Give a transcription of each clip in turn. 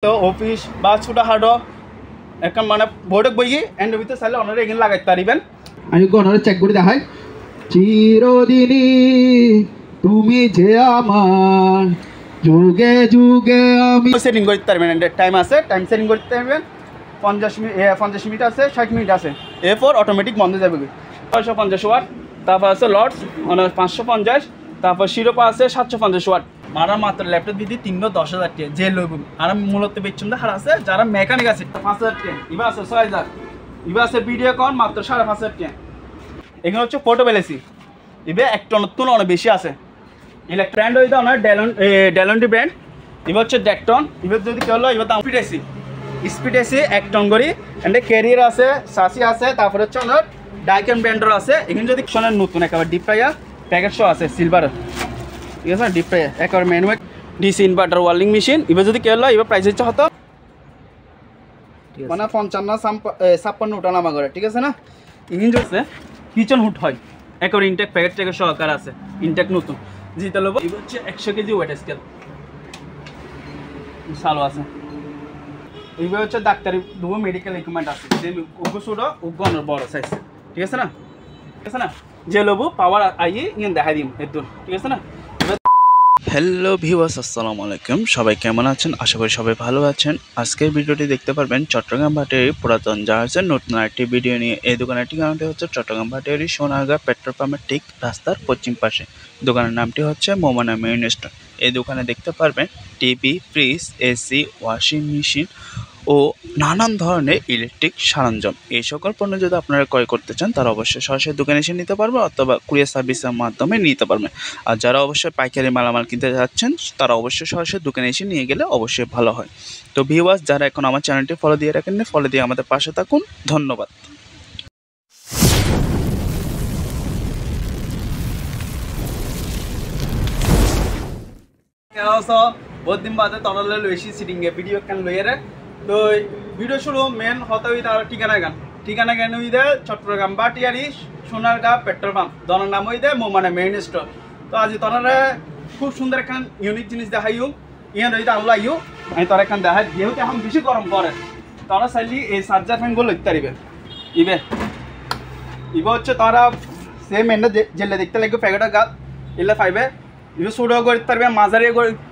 তো অফিস বা ছোটখাটো এখন মানে বোর্ডক বই এন্ড ভিতরে চাইলে ওনারা এখানে লাগাইতে পারিবেন। আমি ওনারা চেক করে দেখাই। চিরদিনই তুমি যে আমার, যুগে যুগে আমি সেটিং করতে পারবেন। টাইম আছে, টাইম সেটিং করতে পারবেন। 50 মিনিট আছে, 60 মিনিট আছে। এরপর অটোমেটিক বন্ধ যাবে 650 ওয়াট। তারপর আছে লর্ডস 550, তারপর শিরোপা আছে 750 ওয়াট। মারা মাত্র ল্যাপটপ দিদি 310,000 টাকা যে লইব। আর মূলত বেচুন হার আছে যারা মেকানিক আছে 5,000 টাকা, ইবা আছে 6,000, ইবা আছে ভিডিওকন মাত্র 5,500 টাকা। এখানে হচ্ছে পোর্টেবল এসি, ইবে এক টনের তুলনায় অনেক বেশি আছে। ইলেকট্রিক ব্র্যান্ড হইতে অনেক ডেলন্টি ব্র্যান্ড, এবার হচ্ছে ডেকটন। এবার যদি কেউ এবার দাম স্পিড এসি 1 টন করি। এন্ডে ক্যারিয়ার আছে, সাসি আছে, তারপরে হচ্ছে অনেক ডাইকেন ব্র্যান্ডের আছে। এখানে যদি শোনেন নতুন একেবারে ডিপ ফ্রাইয়ার প্যাকেট শো আছে সিলভার, ঠিক আছে না? ডিপ ফ্রাইয়ার একেবারে ম্যানুয়াল ডিসি ইনভার্টার ওয়ার্লিং মেশিন। এবার যদি কেউ এবার প্রাইস হচ্ছে হতো মানে 55-56 উঠানামা করে, ঠিক আছে না? ইঞ্জিন হচ্ছে কিচেন হুড হয় একেবারে ইনটেক প্যাকেট থেকে সহকার আছে, ইনটেক নতুন যেটা লোবো। এবার হচ্ছে 100 কেজি ওয়েট স্কেল চালু আছে। এইবার হচ্ছে ডাক্তারি দুটো মেডিকেল ইকুইপমেন্ট আছে, যে উগ্র ছোটো উগ্র বড় সাইজ, ঠিক আছে না? ঠিক আছে না? যে লোবো পাওয়ার আইয়ে ইয়ে দেখা দিম একটু, ঠিক আছে না? হ্যালো ভিউয়ার্স, আসসালামু আলাইকুম। সবাই কেমন আছেন? আশা করি সবাই ভালো আছেন। আজকের ভিডিওটি দেখতে পারবেন চট্টগ্রাম ভাটিয়ারি পুরাতন জাহাজের নতুন একটি ভিডিও নিয়ে। এই দোকানের ঠিকানাটি হচ্ছে চট্টগ্রাম ভাটিয়ারি সোনারগাঁ পেট্রোল পাম্পের ঠিক রাস্তার পশ্চিম পাশে। দোকানের নামটি হচ্ছে মোমানা মেইন স্টোর। এই দোকানে দেখতে পারবেন TV, fridge, AC, washing machine ও নানান ধরনের ইলেকট্রিক সরঞ্জাম। এই সকল পণ্য যদি আপনারা ক্রয় করতে চান তারা অবশ্যই সরাসরি দোকানে এসে নিতে পারবেন অথবা কুরিয়ার সার্ভিসের মাধ্যমে নিতে পারবেন। আর যারা অবশ্যই পাইকারি মালামাল কিনতে যাচ্ছেন তারা অবশ্যই সরাসরি দোকানে এসে নিয়ে গেলে অবশ্যই ভালো হয়। তো ভিউয়ার্স, যারা এখন আমার চ্যানেলটি ফলো দিয়ে রাখেন না, ফলো দিয়ে আমাদের পাশে থাকুন। ধন্যবাদ। বহুত দিন বাদে তরলে লইছি সিটিংয়ে ভিডিও কেন লইয়ারে। তো ভিডিও শুরু মেন হতে হই তার ঠিকানা কেন হই দে চট্টগ্রাম ভাটিয়ারি সোনারগাঁ পেট্রোল পাম্প। দনের নাম হই দে মোমানা মেইন স্টোর। তো আজ তরে খুব সুন্দর একখান ইউনিক জিনিস দেখাইও, ইয়ান রইতে আনলো আইও। আমি তোর একখান দেখাই, যেহেতু এখন বেশি গরম পড়ে তোরা চাইলি এই চার্জার ফ্যানগুলো লইতে পারিবে। ইবে হচ্ছে তারা সেম এন্ডে জেলে দেখতে লাগবে প্যাকেটের গাছ এলে পাইবে। ইবে ছোটও করতে পারবে, মাঝারি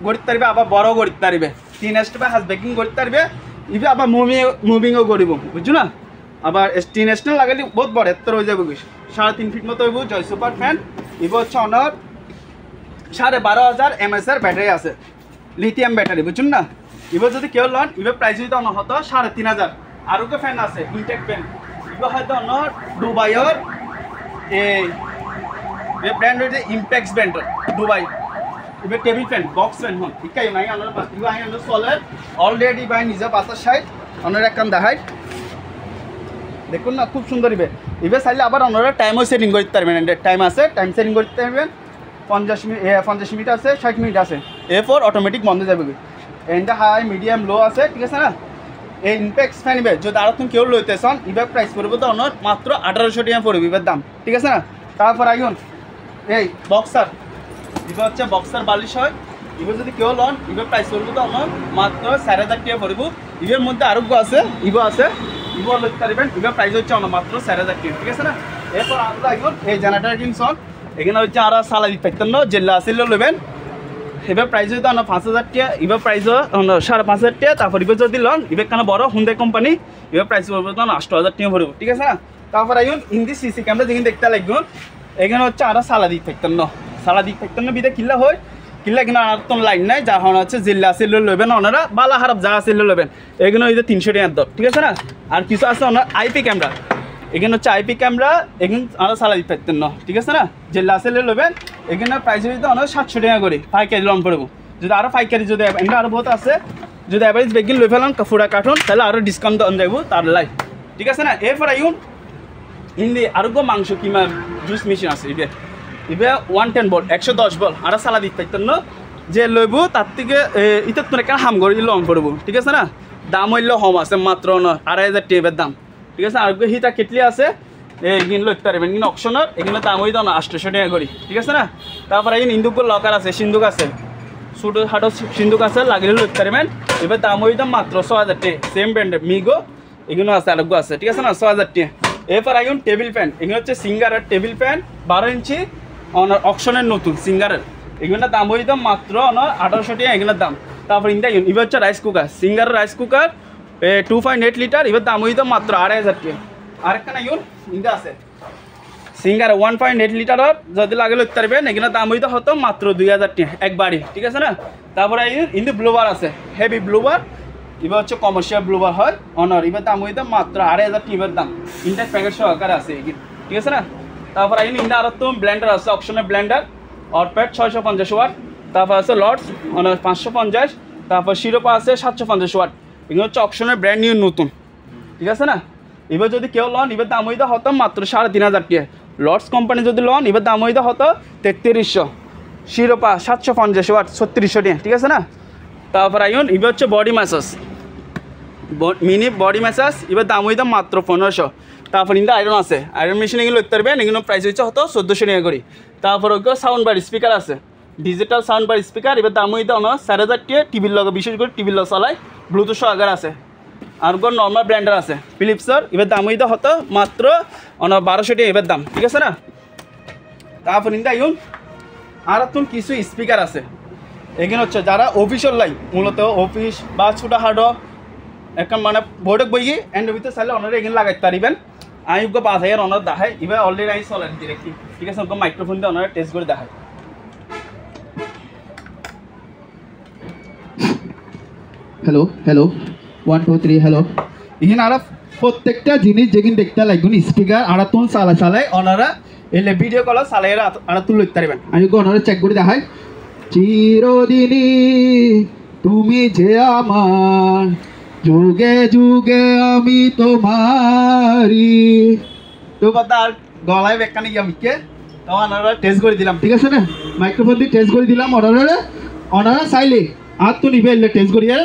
করতে পারবে, আবার বড়ও করতে পারবে। 3 স্টেপে হাজ বেকিং করতে পারবে। ইবে আবার মুভিংও করিব, বুঝছো না? আবার 3 স্টেপ লাগালে বহুত বড় এত হয়ে যাবে, 3.5 ফিট মতো হইব। জয় সুপার ফ্যান। ইবে হচ্ছে অনার 12,500 mAh ব্যাটারি আছে, লিথিয়াম ব্যাটারি, বুঝছেন না? ইবে যদি কেউ লন ইবে প্রাইস হইতে অন্য হতো 3,500। আরও কে ফ্যান আছে ইনটেক ফ্যান। ইবে হয়তো অন্য দুবাইয়ের এই ব্র্যান্ড হচ্ছে ইম্প্যাক্স ব্র্যান্ডের দুবাই। এবার টেবিল ফ্যান বক্স ফ্যান হন ঠিক আছে নাই আনার পাশ ইবা আই আনার সলের অলরেডি বাই নিজে পাতার সাইড অনার একখান দেখাই দেখুন না, খুব সুন্দর। ইবে চাইলে আবার ওনারা টাইমও সেটিং করতে পারবেন। টাইম আছে, টাইম সেটিং করতে পারবেন। 50 মিনিট আছে, 60 মিনিট আছে। এরপর অটোমেটিক বন্ধ যাবে। এন্ড হাই মিডিয়াম লো আছে, ঠিক আছে না? এই ইম্প্যাক্স ফ্যান ইবে যদি আর তুমি কেউ লইতে চান ইবার প্রাইস পড়বে তো ওনার মাত্র 1800 টাকা পড়বে ইবার দাম, ঠিক আছে না? তারপর আইন এই বক্সার, এবার হচ্ছে বক্সার বালিশ হয়। এবার যদি কেউ লন এবার প্রাইস করবো তো আমার মাত্র 4,000 টাকা পড়ব। ইবের মধ্যে আরোগ্য আছে, ইবো আছে, ইবো লইতে পারবেন। এবার প্রাইস হচ্ছে আমার মাত্র 4,000 টাকা, ঠিক আছে না? এরপর আমরা এখন এই জেনারেটার কিনছন, এখানে হচ্ছে আরো সালা দিতে পারতেন না, জেলা আসলে লইবেন। এবার প্রাইস হইতো আমার 5,000 টাকা, এবার প্রাইস 5,500 টাকা। তারপর এবার যদি লন এবার কেন বড় হুন্দাই কোম্পানি এবার প্রাইস পড়বো তো 8,000 টাকা পড়বো, ঠিক আছে না? তারপর আইন হিন্দি সিসি ক্যামেরা যেখানে দেখতে লাগবে এখানে হচ্ছে আরো সালা দিতে থাকতেন না, সালা দিতে থাকতেন না বিদে কিল্লা হয় কিল্লা এখানে আর তো লাইন নাই। যার কারণে হচ্ছে জিল্লা আসলে লইবেন ওনারা, বালা খারাপ যা আসলে লইবেন। এখানে হইতে 300 টাকার দর, ঠিক আছে না? আর কিছু আছে ওনার আইপি ক্যামেরা, এখানে হচ্ছে আইপি ক্যামেরা এখানে আরো সালা দিতে থাকতেন না, ঠিক আছে না? জিল্লা আসলে লইবেন। এখানে প্রাইস হইতে ওনার 700 টাকা করে পাইকারি লন পড়বো। যদি আরো পাইকারি যদি এমনি আরো বহুত আছে, যদি অ্যাভারেজ বেগিন লই ফেলান পুরা কার্টুন তাহলে আরো ডিসকাউন্ট দেওয়া যাবো তার লাই, ঠিক আছে না? এরপর আইন হিন্দি আরোগ্য মাংস কিমা জুস মেশিন আছে। ইবে 110 ভোল্ট 110 ভোল্ট আরো সালা দিতে পারতেন না। যে লইব তার থেকে ইতে তোর একটা হাম করে লং পড়বো, ঠিক আছে না? দাম হইলে কম আছে, মাত্র 2,500 টাকার দাম, ঠিক আছে? আরোগ্য হিটা কেটলি আছে এইগুলো লইতে পারবেন। কিন্তু অপশনের এগুলো দাম হইতো না 800 টাকা করে, ঠিক আছে না? তারপর এই ইন্দুকগুলো লকার আছে, সিন্দুক আছে, ছোটো খাটো সিন্ধুক আছে লাগিয়ে লইতে পারবেন এবার দাম হইতো মাত্র 6000 টাকা সেম ব্র্যান্ডের মিগো এগুলো আছে আরেকগো আছে ঠিক আছে না 6000 টাকা এরপর আইন টেবিল ফ্যান এগুলো হচ্ছে সিঙ্গারের টেবিল ফ্যান 12 ইঞ্চি অকশনের নতুন সিঙ্গারের এগুলোর দাম হইতো মাত্র 1800 টাকা এগুলোর দাম তারপর ইন্দা এবার হচ্ছে রাইস কুকার সিঙ্গারের রাইস কুকার 2.8 লিটার এবার দাম হইতো মাত্র 2500 টাকা আরেকটা না ইন্দা আছে সিঙ্গার 1.8 লিটারের যদি লাগে লইতে পারবেন এগুলোর দাম হইতো হতো মাত্র 2000 টাকা একবারই ঠিক আছে না তারপরে ইন্দু ব্লুবার আছে হেভি ব্লুবার এবার হচ্ছে কমার্শিয়াল ব্লুবার হয় অনার এবার দাম হইতো মাত্র 2500 টাকা এবার দাম ইন্টার প্যাকেট সহকারে আছে ঠিক আছে না তারপর ইন্দা আরো তো ব্লেন্ডার আছে অপশনের ব্লেন্ডার অটপ্যাড 650 ওয়াট তারপর আছে লর্ডস 550 তারপর শিরোপা আছে 750 ওয়াট এগুলো হচ্ছে অপশনের ব্র্যান্ড নিউ নতুন ঠিক আছে না এবার যদি কেউ লন এবার দাম হইতে হতো মাত্র 3500 টাকা লর্ডস কোম্পানি যদি লন এবার দাম হইতে হতো 3300 শিরোপা 750 ওয়াট 3600 টাকা ঠিক আছে না তারপর এবার হচ্ছে body massage mini body massage এবার দাম হইতো মাত্র 1500 তারপর কিন্তু আয়রন আছে আয়রন মেশিন এগুলো লইতে পারবেন এগুলো প্রাইস হচ্ছে হতো 1400 টাকা করে তারপর সাউন্ড বার স্পিকার আছে ডিজিটাল সাউন্ড বার স্পিকার এবার দাম হইতো 4000 টাকা টিভির লগে বিশেষ করে টিভির লগ চালায় ব্লুটুথ সহকারে আছে আর নর্মাল ব্র্যান্ডার আছে ফিলিপসের এবার দাম হইতো হতো মাত্র 1200 টাকা এবার দাম ঠিক আছে না তারপর কিন্তু আর কিছু স্পিকার আছে এখানে হচ্ছে যারা অফিসের লাই মূলত অফিস বা ছোটো হাটো এখন মানে বোর্ডক বই এন্ড ভিতরে চাইলে ওনারা এখানে লাগাইতে পারবেন আমি 5000 ওনার দেখায় এবার অলরেডি আমি চলে ডিরেক্টলি ঠিক আছে মাইক্রোফোন দিয়ে ওনারা টেস্ট করে দেখায় হ্যালো হ্যালো 1 2 3 হ্যালো এখানে আর প্রত্যেকটা জিনিস যেখানে দেখতে লাগবে স্পিকার আর তুন চালাই ওনারা এলে ভিডিও কল চালাই আর তুন লইতে পারবেন আমি ওনারা চেক করে দেখাই চিরদিনই তুমি যে আমার যুগে যুগে আমি তোমারি তো কথা আর গলায় বেকানি গিয়ে তো ওনারা টেস্ট করে দিলাম ঠিক আছে না মাইক্রোফোন দিয়ে টেস্ট করে দিলাম ওনারা চাইলে আর তো নিবে এলে টেস্ট করিয়ে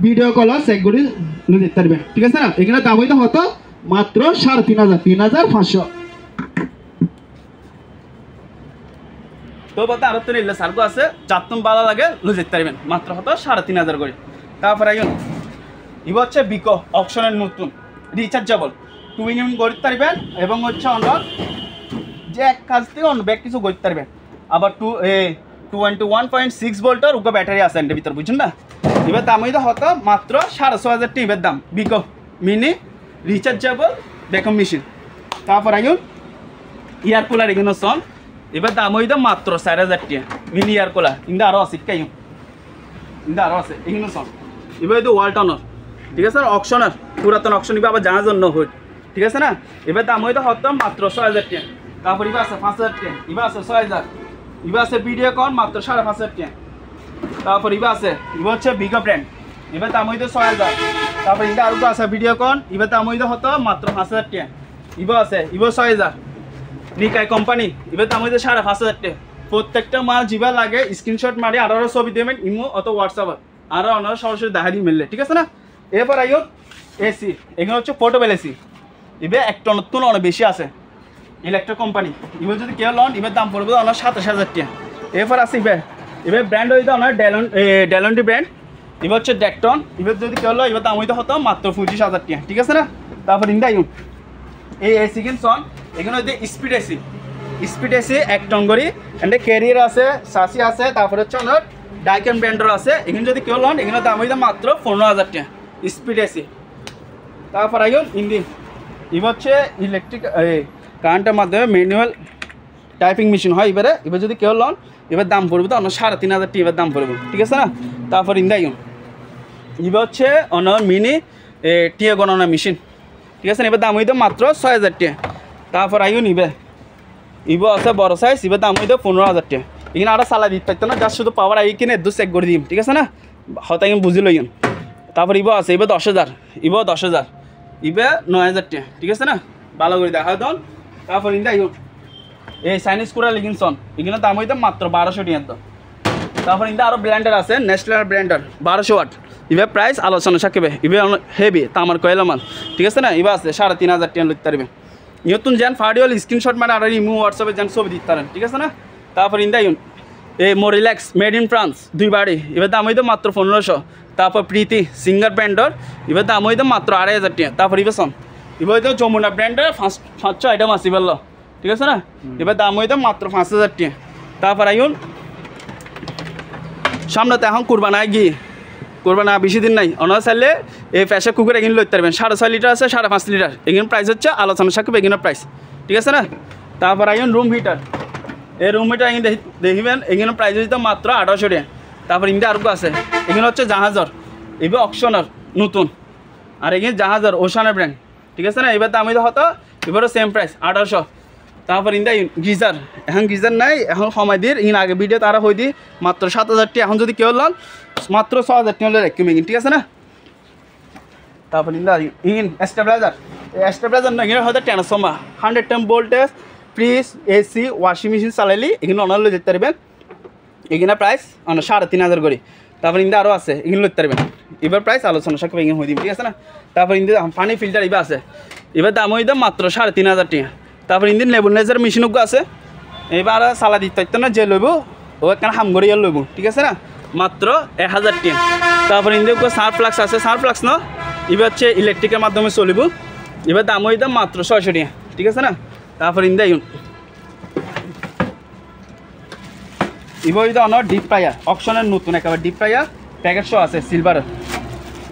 ভিডিও কল চেক করে দেখতে পারবেন ঠিক আছে না এখানে দাম হইতে হতো মাত্র 3500 তো কথা আর তো নিলে সার্কো আছে চারতম বালা লাগে লুজ যেতে পারবেন মাত্র হতো 3500 করে তারপর এবার হচ্ছে বিকো অপশনের নতুন রিচার্জেবল 2 ইন করতে পারবেন এবং হচ্ছে অন্য যে এক কাজ থেকে অন্য ব্যাগ কিছু করতে পারবেন আবার 21.6 ভোল্টের উগো ব্যাটারি আছে এর ভিতর বুঝছেন না এবার দাম হইতে হতো মাত্র 6500 টাকা এবার দাম বিকো মিনি রিচার্জেবল ভ্যাকুয়াম মেশিন তারপর ইয়ার কুলার এগুলো সন এবার দাম হইতো মাত্র 4000 টাকা মিনি ইয়ার কুলার কিন্তু আরও আছে কিন্তু আরও আছে এগুলো সন এবার হয়তো ওয়ালটনের ঠিক আছে অকশনের পুরাতন অকশন এবার আবার জানার জন্য হয় ঠিক আছে না এবার দাম হইতো হতো মাত্র 6000 টাকা তারপর এবার আছে 5000 টাকা এবার আছে 6000 এবার আছে ভিডিওকন মাত্র 5500 টাকা তারপর এবার আছে এবার হচ্ছে বিগো ব্র্যান্ড এবার দাম হইতো 6000 তারপর এটা আরও আছে ভিডিওকন এবার দাম হইতো হতো মাত্র 5000 টাকা এবার আছে এবার 6000 নিকাই কোম্পানি এবার দাম হইতো 5500 টাকা প্রত্যেকটা মাল জিবা লাগে স্ক্রিনশট মারি আরও ছবি দেবেন ইমো অথবা হোয়াটসঅ্যাপে আরও অনারা সরাসরি দেখা দিয়ে মিললে ঠিক আছে না এরপর এসি এখানে হচ্ছে পোর্টেবল এসি এবার এক টনের তুলনা অনেক বেশি আছে ইলেকট্রিক কোম্পানি এবার যদি কেউ লন এবার দাম পড়বে অনেক 27000 টাকা এরপর আছে এবার ব্র্যান্ড হইতে অনেক ডেলন্টি ব্র্যান্ড এবার হচ্ছে ডেকটন এবার যদি কেউ লো এবার দাম হইতে হতো মাত্র 25000 টাকা ঠিক আছে না তারপর এই এসি কিন্তু এখানে হইতে স্পিড এসি এক টন করি এন্ড ক্যারিয়ার আছে সাসি আছে তারপর হচ্ছে অনেক ডাইকেন ব্র্যান্ডের আছে এখানে যদি কেউ লন এখানে দাম হইতে মাত্র 15000 টাকা স্পিড এসি তারপর ইঞ্জিন এবার হচ্ছে ইলেকট্রিক কারেন্টের মাধ্যমে ম্যানুয়াল টাইপিং মেশিন হয় এবার যদি কেউ লন এবার দাম পড়বে তো অন্য 3500 টাকা এবার দাম পড়বে ঠিক আছে না তারপর এবার হচ্ছে অন্য মিনি টিয়া গণনা মেশিন ঠিক আছে এবার দাম হইতো মাত্র 6000 টাকা তারপর ইবো আছে বড় সাইজ এবার দাম হইতো 15000 টাকা এখানে আরও চালাই দিতে পারতো না যার শুধু পাওয়ার কিনে চেক করে দিম ঠিক আছে না হয়তো বুঝি লইন তারপর ইবো আছে এবার 10000 10000 ইবে 9000 টাকা ঠিক আছে না ভালো করে দেখা দন তারপর এই চাইনিজ কুড়া লিগিনসন এখানে দাম হইতো মাত্র 1200 টাকা তারপর আরও ব্র্যান্ডার আছে ন্যাশনাল ব্র্যান্ডার 1200 ওয়াট ইবে প্রাইস আলোচনা সাকিবে ইবে হেভি তামার কয়লা মাল ঠিক আছে না ইবে আছে 3500 টাকা লইতে পারবে নতুন যেন ফাডিওল স্ক্রিনশট মানে আর ইমো হোয়াটসঅ্যাপে যেন ছবি দিতে পারেন ঠিক আছে না তারপর এই মোরিল্যাক্স মেড ইন ফ্রান্স 2 বাড়ি এবার দাম হইতো মাত্র 1500। তারপর প্রীতি সিঙ্গার ব্র্যান্ডর এবার দাম হইতো মাত্র 2500 টাকা। তারপর ইভেসন এবার হইতো যমুনা ব্র্যান্ডের 500 আইটেম আছে বললো, ঠিক আছে না? এবার দাম হইতো মাত্র 5000 টাকা। তারপর আইন সামনে তো এখন কুরবানা গিয়ে করবে বেশি দিন নাই, ওনারা চাইলে এই প্রেসার কুকার এগিয়ে লইতে পারবেন। 6.5 লিটার আছে, 5.5 লিটার, এগিয়ে প্রাইস হচ্ছে আলোচনা সাক্ষেপে এগিয়ে প্রাইস, ঠিক আছে না? তারপর আইন রুম হিটার, এই রুম হিটার এগিয়ে দেখবেন এগিয়ে প্রাইস হচ্ছে মাত্র 1800 টাকা। তারপর ইন্ডিয়া আরও আছে, এখানে হচ্ছে জাহাজর, এবার অকশনের নতুন, আর এগিয়ে জাহাজর ওশানের ব্র্যান্ড, ঠিক আছে না? এবার দাম হতো এবারও সেম প্রাইস 1800। তারপর ইন্দা গিজার, এখন গিজার নাই, এখন সময় দিয়ে ইন আগে ভিডিও তারা হয়ে দিই মাত্র 7000 টাকা। এখন যদি কেউ লন মাত্র 6000 টাকা হলে রেখে মেগিন, ঠিক আছে না? তারপর ইন্দা ইন স্টেবিলাইজার, স্টেবিলাইজার না এখানে হয়তো transformer 110 voltage, fridge, AC, washing machine চালাইলি এখানে অনার লই যেতে পারবেন। এখানে প্রাইস 3500 করে। তারপর ইন্দা আরও আছে, এখানে লইতে পারবেন। এবার প্রাইস আলোচনা সাক্ষেপে এখানে হয়ে দিন, ঠিক আছে না? তারপর ইন্দা পানি ফিল্টার এবার আছে, এবার দাম হয়ে মাত্র 3500 টাকা। তারপর ইন্দিন নেবুলাইজার মেশিনও আছে, এবার সালা দিতে পারতো না যে লইব ও একখানে হাম করে লইব, ঠিক আছে না? মাত্র 1000 টাকা। তারপর ইন্দিন সার ফ্লাক্স আছে, সার ফ্লাক্স না এবার হচ্ছে ইলেকট্রিকের মাধ্যমে চলিব, এবার দাম হয়ে মাত্র 600 টাকা, ঠিক আছে না? তারপর ইন্দা এবার অনার ডিপ ফ্রায়ার অপশনের নতুন একেবারে ডিপ ফ্রায়ার প্যাকেট সহ আছে সিলভারের,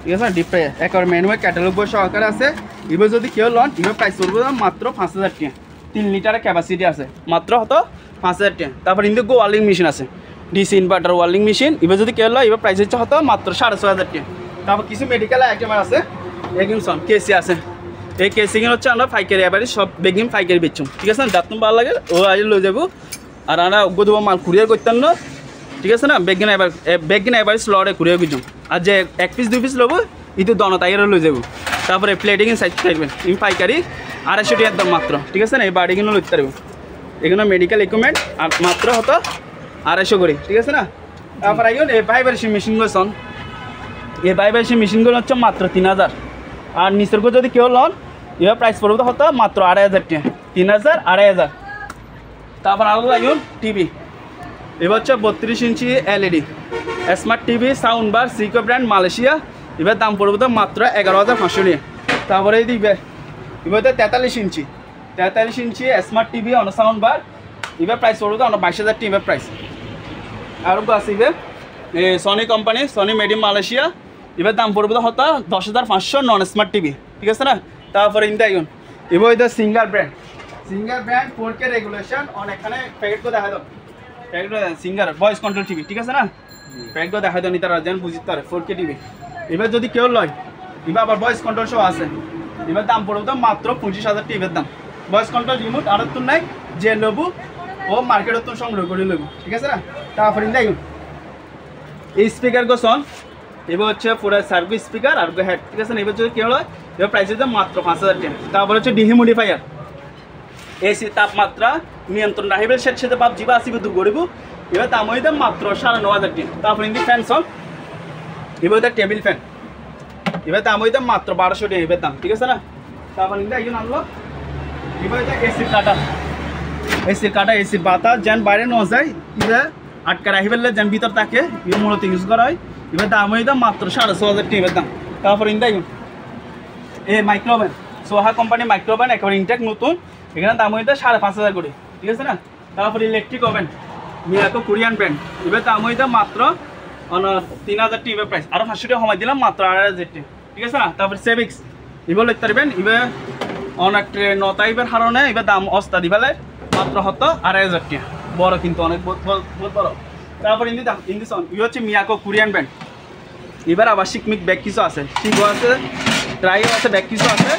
ঠিক আছে না? ডিপ ফ্রায়ার একেবারে ম্যানুয়াল ক্যাটালগ বই সহকারে আছে। এবার যদি কেউ লন এবার প্রাইস করবো মাত্র 5000 টাকা। 3 লিটারের ক্যাপাসিটি আছে, মাত্র হতো 5000 টাকা। তারপর ইন্দু ওয়ার্লিং মেশিন আছে, ডিসি ইনভার্টার ওয়ার্লিং মেশিন, এবার যদি কেউ লয় এবার প্রাইস হচ্ছে হতো মাত্র 6500 টাকা। তারপর কিছু মেডিকেল আইটেম আছে, এগিনসন কেসি আছে, এই কেসিং হচ্ছে আমরা পাইকারি এবারে সব বেগিং পাইকারি বেচুম, ঠিক আছে না? যার তুমি ভালো লাগে ও আজ লই যাবো, আর আমরা গদুব মাল কুরিয়ার করতাম না, ঠিক আছে না? বেগিন এবার স্লটে কুরিয়ার করছুম, আর যে 1 পিস 2 পিস লব ইতো দন তাইয়ারও লই যাবো। তারপরে প্লেটিং সাইজ থাকবেন ইন পাইকারি 250 টাকার দাম মাত্র, ঠিক আছে না? এই বাড়িগুলো লইতে পারবেন। এগুলো মেডিকেল ইকুইপমেন্ট আর মাত্র হতো 250 করে, ঠিক আছে না? তারপর আইন এই ভাইব্রেশন মেশিনগুলো শোন, এই ভাইব্রেশন মেশিনগুলো হচ্ছে মাত্র 3000। আর নিচের যদি কেউ লন এবার প্রাইস পড়বে হতো মাত্র 2500 টাকা, 3000 2500। তারপর আরও আইন টিভি, এবার হচ্ছে 32 inch LED smart TV sound bar সিকো ব্র্যান্ড মালয়েশিয়া, এবার দাম পড়বে তো মাত্র 11500 টাকা। তারপরে দিবে এবার 43 inch smart TV on sound bar, এবার প্রাইস পড়বে তো 22000 টাকা এবার প্রাইস। আর আসবে Sony company, Sony made in Malaysia, এবার দাম পড়বে তো হতো 10500 নন স্মার্ট টিভি, ঠিক আছে না? তারপরে ইন্দা আইন এবার সিঙ্গার ব্র্যান্ড 4K রেগুলেশন অনেকখানে প্যাকেট করে দেখা দাও, packet Singer voice control TV, ঠিক আছে না? প্যাকেট করে দেখা দাও নি তারা যেন বুঝতে পারে 4K টিভি। এবার যদি কেউ লয় এবার আবার ভয়েস কন্ট্রোল সহ আছে, এবার দাম পড়বে তো মাত্র 25000 টাকা এবার দাম। ভয়েস কন্ট্রোল রিমোট আর তো নাই, যে লবু ও মার্কেটত তো সংগ্রহ করে লবু, ঠিক আছে না? তারপরে ইন্দা আইন এই স্পিকার গোসন, এবার হচ্ছে পুরো সার্ভিস স্পিকার আর হেড, ঠিক আছে না? এবার যদি কেউ লয় এবার প্রাইস হচ্ছে মাত্র 5000 টাকা। তারপরে হচ্ছে ডিহিউমিডিফায়ার, এসি তাপমাত্রা নিয়ন্ত্রণ রাখবে, সেটা বাপ যা আসবে দূর করব, এবার দাম হইতে মাত্র 9500 টাকা। তারপর ইন্দি ফ্যান সন, এবার টেবিল ফ্যান, এবার দাম হইতে মাত্র 1200 টাকা এবার দাম, ঠিক আছে না? তারপর ইন্দি একজন আনলো এবার এসির কাটা এসির বাতাস যেন বাইরে ন যায়, এবার আটকা রাখি ফেললে যেন ভিতর থাকে, এবার মূলত ইউজ করা হয়। এবার দাম হইতে মাত্র 6500 টাকা এবার দাম। তারপর ইন্দি এই মাইক্রোওভেন, সোহা কোম্পানি মাইক্রোওভেন একেবারে ইনটেক নতুন, এখানে দাম হইতে 5500 করে, ঠিক আছে না? তারপর electric oven Miyako Korean brand, এবার দাম হইতে মাত্র 3000 টাকা এবার প্রাইস, আরও 500 টাকা সময় দিলাম মাত্র 8000 টাকা, ঠিক আছে না? তারপর সেভিক্স এবার লিখতে পারবেন, এবার অনেক নতা এবার হারণে এবার দাম অস্তা দিবেলে মাত্র হতো 2500 টাকা, বড় কিন্তু অনেক বহুত বড়। তারপর ইন্দিসন ই হচ্ছে মিয়াকো কোরিয়ান ব্র্যান্ড, এবার আবার শিকমিক ব্যাগ কিছু আছে, শিকও আছে, ট্রাইও আছে, ব্যাগ কিছু আছে,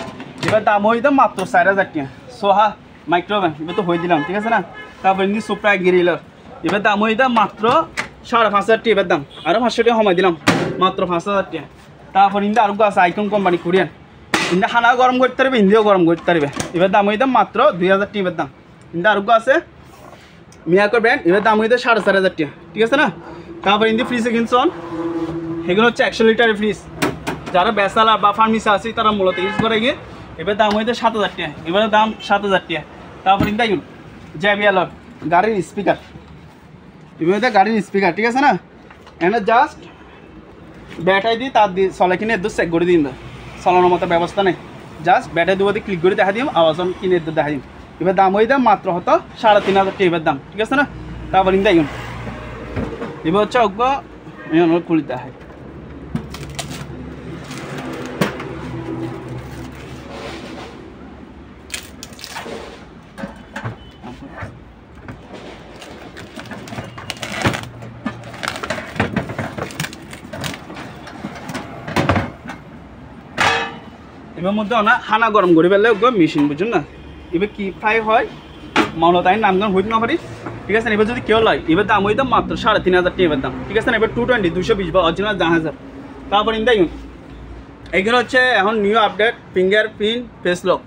এবার দাম হইতে মাত্র 4000 টাকা। সোহা মাইক্রোওভেন এবার তো হয়ে দিলাম, ঠিক আছে না? তারপর ইন্দি সুপ্রা গ্রিলার, এবার দাম হইতে মাত্র 5500 টাকা এবার দাম, আরও 500 টাকা সময় দিলাম মাত্র 5000 টাকা। তারপর ইন্দা আরো আছে আইকন কোম্পানি কোরিয়ান, ইন্দা খানাও গরম করতে পারবে, ইন্দিও গরম করতে পারবে, এবার দাম হইতে মাত্র 2000 টাকা এবার দাম। ইন্দা আরো আছে মিয়াকো ব্র্যান্ড, এবার দাম হইতে 4500 টাকা, ঠিক আছে না? তারপর ইন্দি ফ্রিজে কিনছন, এগুলো হচ্ছে 100 লিটারের ফ্রিজ, যারা বেসালা বা ফার্মেসি আছে তারা মূলত ইউজ করে গিয়ে, এবার দাম হইতে 7000 টাকা, এবার দাম 7000 টাকা। তারপর ইন্দা জেবিএল গাড়ির স্পিকার, এবার গাড়ির স্পিকার ঠিক আছে না এখানে জাস্ট ব্যাটারি দিয়ে তার দিয়ে চলে কিনে এর চেক করে দিন চালানোর মতো ব্যবস্থা নেই জাস্ট ব্যাটারি দুটো ক্লিক করে দেখা দিম আওয়াজ কিনে এর দেখা দিম এবার দাম ওই দাম মাত্র হতো 3,500 টাকা এবার দাম ঠিক আছে না তারপর ইন দেখুন এবার হচ্ছে অজ্ঞ খুলি দেখায় এবার মধ্যে না হানা গরম করে ফেললে মেশিন বুঝুন না এবার কি ফ্রাই হয় মনে তাই নামগান হইতে না পারি ঠিক আছে এবার যদি কেউ লয় এবার দাম হইতাম মাত্র 3,500 টাকা এবার দাম ঠিক আছে না এবার 220 220 বা অরিজিনাল 10,000 তারপর ইন দেখুন এগুলো হচ্ছে এখন new update finger print face lock